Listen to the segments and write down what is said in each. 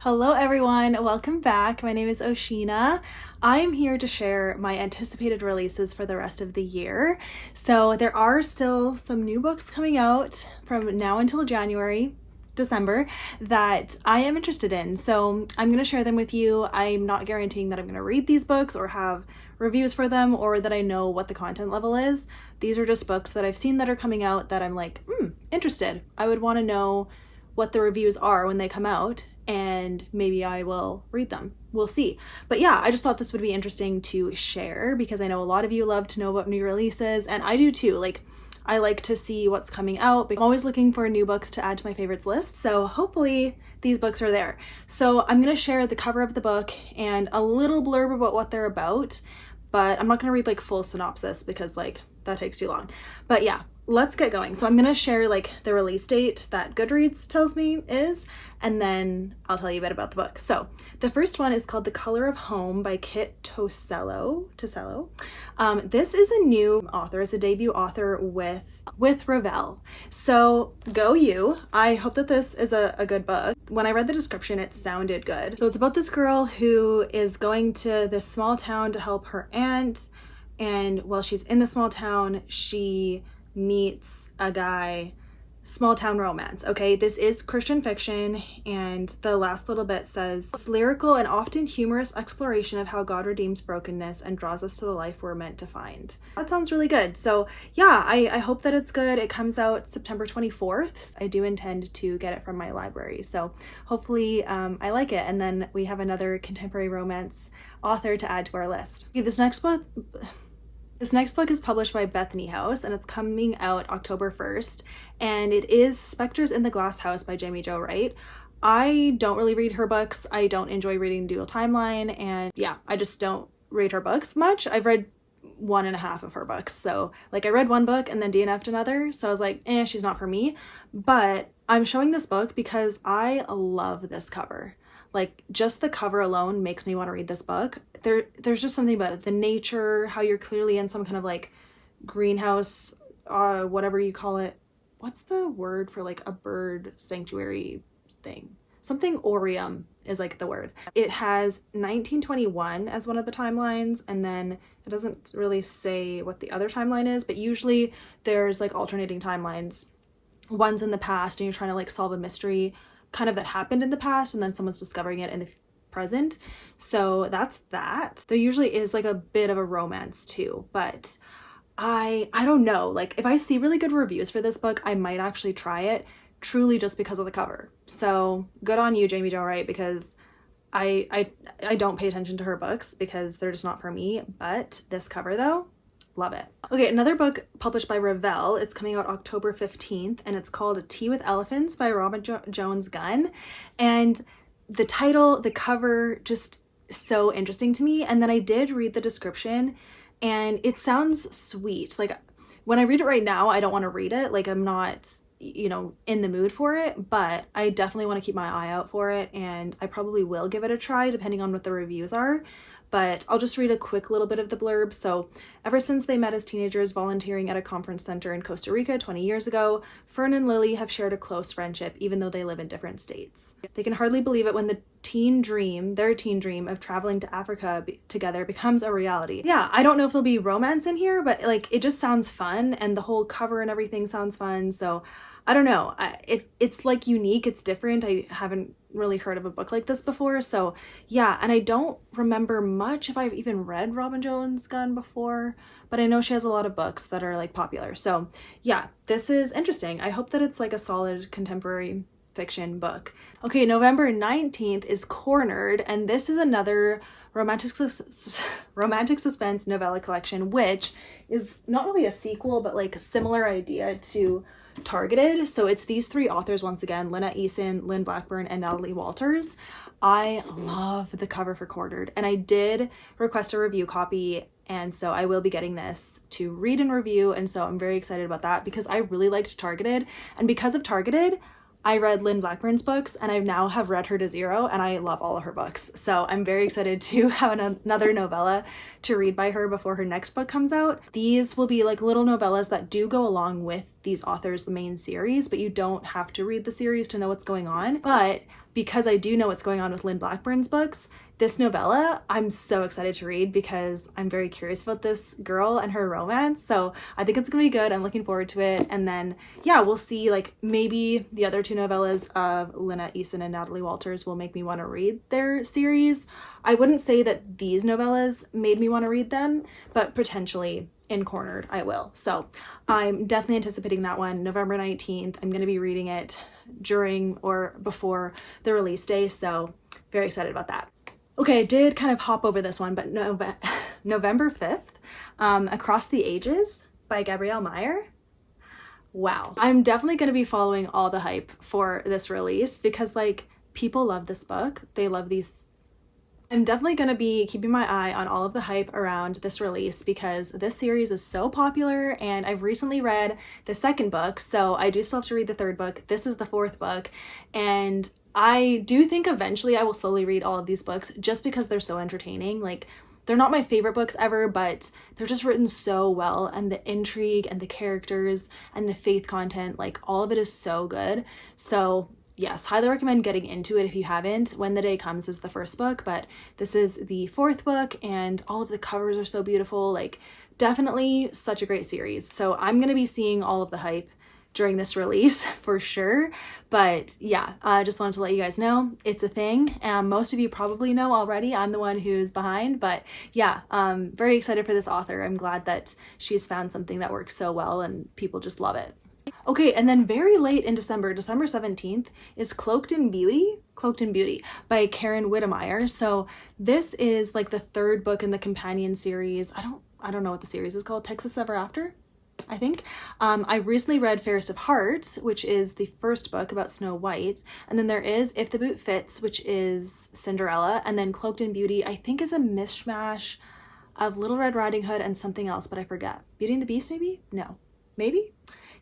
Hello everyone, welcome back. My name is O-Sheena. I'm here to share my anticipated releases for the rest of the year. So there are still some new books coming out from now until December that I am interested in. So I'm going to share them with you. I'm not guaranteeing that I'm going to read these books or have reviews for them or that I know what the content level is. These are just books that I've seen that are coming out that I'm like, interested. I would want to know what the reviews are when they come out, and maybe I will read them. We'll see. But yeah, I just thought this would be interesting to share because I know a lot of you love to know about new releases, and I do too. Like, I like to see what's coming out. I'm always looking for new books to add to my favorites list, so hopefully these books are there. So I'm gonna share the cover of the book and a little blurb about what they're about, but I'm not gonna read like full synopsis because like that takes too long. But yeah, let's get going. So I'm gonna share like the release date that Goodreads tells me is, and then I'll tell you a bit about the book. So the first one is called The Color of Home by Kit Tosello. This is a new author. It's a debut author with Revell. So go you. I hope that this is a good book. When I read the description, it sounded good. So it's about this girl who is going to this small town to help her aunt, and while she's in the small town, she meets a guy. Small town romance. Okay, this is Christian fiction, and the last little bit says, "This lyrical and often humorous exploration of how God redeems brokenness and draws us to the life we're meant to find." That sounds really good. So yeah, I hope that it's good. It comes out September 24th. I do intend to get it from my library, so hopefully I like it, and then we have another contemporary romance author to add to our list. Okay, This next book is published by Bethany House, and it's coming out October 1st, and it is Specters in the Glass House by Jaime Wright. I don't really read her books. I don't enjoy reading Dual Timeline, and yeah, I just don't read her books much. I've read 1.5 of her books, so like I read one book and then DNF'd another, so I was like, she's not for me. But I'm showing this book because I love this cover. Like, just the cover alone makes me want to read this book. There's just something about it. The nature, how you're clearly in some kind of like greenhouse, whatever you call it. What's the word for like a bird sanctuary thing? Something Orium is like the word. It has 1921 as one of the timelines, and then it doesn't really say what the other timeline is, but usually there's like alternating timelines. One's in the past and you're trying to like solve a mystery kind of that happened in the past, and then someone's discovering it in the present. So that's that. There usually is like a bit of a romance too, but I don't know. Like, if I see really good reviews for this book, I might actually try it, truly just because of the cover. So good on you, Jaime Wright, because I don't pay attention to her books because they're just not for me. But this cover though, love it. Okay, another book published by Revell. It's coming out October 15th, and it's called Tea with Elephants by Robin Jones Gunn. And the title, the cover, just so interesting to me. And then I did read the description, and it sounds sweet. Like, when I read it right now, I don't want to read it. Like, I'm not, in the mood for it, but I definitely want to keep my eye out for it, and I probably will give it a try depending on what the reviews are. But I'll just read a quick little bit of the blurb. So, ever since they met as teenagers volunteering at a conference center in Costa Rica 20 years ago, Fern and Lily have shared a close friendship, even though they live in different states. They can hardly believe it when their teen dream of traveling to Africa together becomes a reality. Yeah, I don't know if there'll be romance in here, but like, it just sounds fun, and the whole cover and everything sounds fun. So I don't know. It's like unique. It's different. I haven't really heard of a book like this before. So yeah, and I don't remember much if I've even read Robin Jones Gunn before, but I know she has a lot of books that are like popular. So yeah, this is interesting. I hope that it's like a solid contemporary fiction book. Okay, November 19th is Cornered, and this is another romantic suspense novella collection, which is not really a sequel, but like a similar idea to Targeted. So it's these three authors once again: Lynette, Eason, Lynn Blackburn, and Natalie Walters. I love the cover for Cornered, and I did request a review copy, and so I will be getting this to read and review, and so I'm very excited about that because I really liked Targeted, and because of Targeted, I read Lynn Blackburn's books, and I now have read her to zero, and I love all of her books. So I'm very excited to have another novella to read by her before her next book comes out. These will be like little novellas that do go along with these authors' main series, but you don't have to read the series to know what's going on. But because I do know what's going on with Lynn Blackburn's books, this novella I'm so excited to read because I'm very curious about this girl and her romance. So I think it's gonna be good. I'm looking forward to it. And then yeah, we'll see, like maybe the other two novellas of Lynette, Eason and Natalie Walters will make me want to read their series. I wouldn't say that these novellas made me want to read them, but potentially in Cornered I will. So I'm definitely anticipating that one. November 19th. I'm going to be reading it during or before the release day, so very excited about that. Okay, I did kind of hop over this one, but November 5th, Across the Ages by Gabrielle Meyer. Wow. I'm definitely going to be following all the hype for this release because like people love this book. They love these. I'm definitely going to be keeping my eye on all of the hype around this release because this series is so popular, and I've recently read the second book, so I do still have to read the third book. This is the fourth book, and I do think eventually I will slowly read all of these books just because they're so entertaining. Like, they're not my favorite books ever, but they're just written so well, and the intrigue and the characters and the faith content, like all of it is so good. So yes, highly recommend getting into it if you haven't. When the Day Comes is the first book, but this is the fourth book, and all of the covers are so beautiful. Like, definitely such a great series. So I'm going to be seeing all of the hype during this release for sure. But yeah, I just wanted to let you guys know it's a thing. Most of you probably know already. I'm the one who's behind, but yeah, very excited for this author. I'm glad that she's found something that works so well and people just love it. Okay, and then very late in December 17th, is Cloaked in Beauty by Karen Witemeyer. So this is like the third book in the companion series. I don't know what the series is called. Texas Ever After, I think. I recently read Fairest of Heart, which is the first book about Snow White. And then there is If the Boot Fits, which is Cinderella. And then Cloaked in Beauty, I think, is a mishmash of Little Red Riding Hood and something else, but I forget. Beauty and the Beast, maybe? No. Maybe?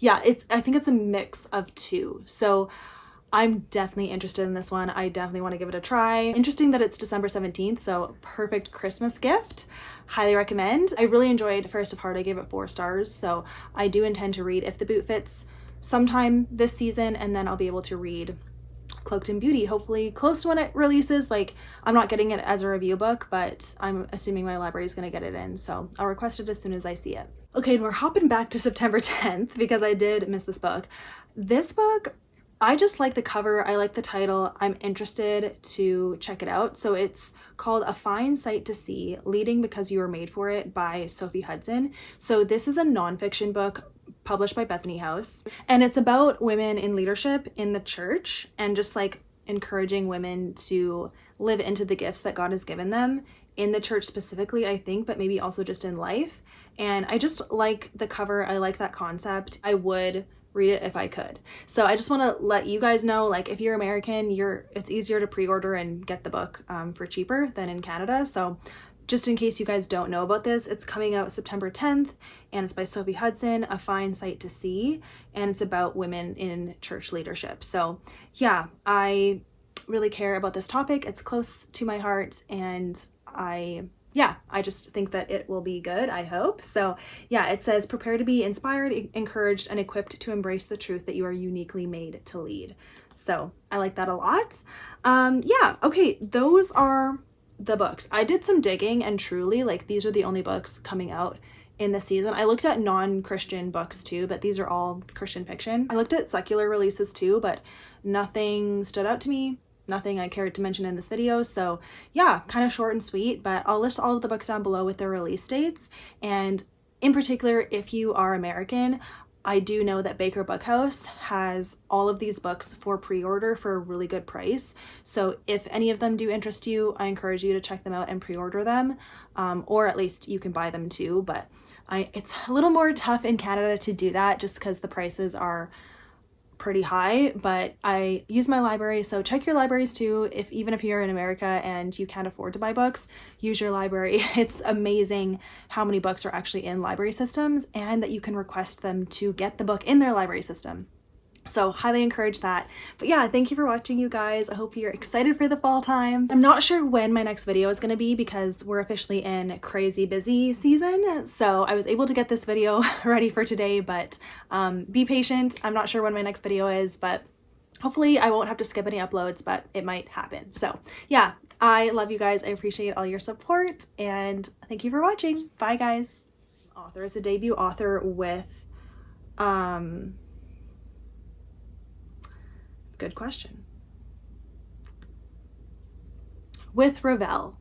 Yeah, I think it's a mix of two. So I'm definitely interested in this one. I definitely want to give it a try. Interesting that it's December 17th, so perfect Christmas gift. Highly recommend. I really enjoyed Fairest of Heart. I gave it 4 stars, so I do intend to read If the Boot Fits sometime this season, and then I'll be able to read Cloaked in Beauty, hopefully close to when it releases. Like, I'm not getting it as a review book, but I'm assuming my library is going to get it in, so I'll request it as soon as I see it. Okay, and we're hopping back to September 10th because I did miss this book. This book, I just like the cover. I like the title. I'm interested to check it out. So it's called A Fine Sight to See, Leading Because You Were Made for It by Sophie Hudson. So this is a nonfiction book published by Bethany House, and it's about women in leadership in the church and just like encouraging women to live into the gifts that God has given them in the church specifically, I think, but maybe also just in life. And I just like the cover. I like that concept. I would read it if I could. So I just want to let you guys know, like, if you're American, it's easier to pre-order and get the book for cheaper than in Canada. So just in case you guys don't know about this, it's coming out September 10th, and it's by Sophie Hudson, A Fine Sight to See, and it's about women in church leadership. So yeah, I really care about this topic. It's close to my heart, and I just think that it will be good, I hope. So yeah, it says, prepare to be inspired, encouraged, and equipped to embrace the truth that you are uniquely made to lead. So I like that a lot. Yeah, okay, those are the books. I did some digging, and truly, like, these are the only books coming out in the season. I looked at non-Christian books too, but these are all Christian fiction. I looked at secular releases too, but nothing stood out to me. Nothing I cared to mention in this video. So yeah, kind of short and sweet, but I'll list all of the books down below with their release dates. And in particular, if you are American, I do know that Baker Bookhouse has all of these books for pre-order for a really good price. So if any of them do interest you, I encourage you to check them out and pre-order them, or at least you can buy them too. But it's a little more tough in Canada to do that just because the prices are pretty high, but I use my library, so check your libraries too. Even if you're in America and you can't afford to buy books, use your library. It's amazing how many books are actually in library systems, and that you can request them to get the book in their library system. So highly encourage that. But yeah, thank you for watching, you guys. I hope you're excited for the fall time. I'm not sure when my next video is going to be because we're officially in crazy busy season. So I was able to get this video ready for today, but be patient. I'm not sure when my next video is, but hopefully I won't have to skip any uploads, but it might happen. So yeah, I love you guys. I appreciate all your support and thank you for watching. Bye guys. Author is a debut author with, good question. With Ravel.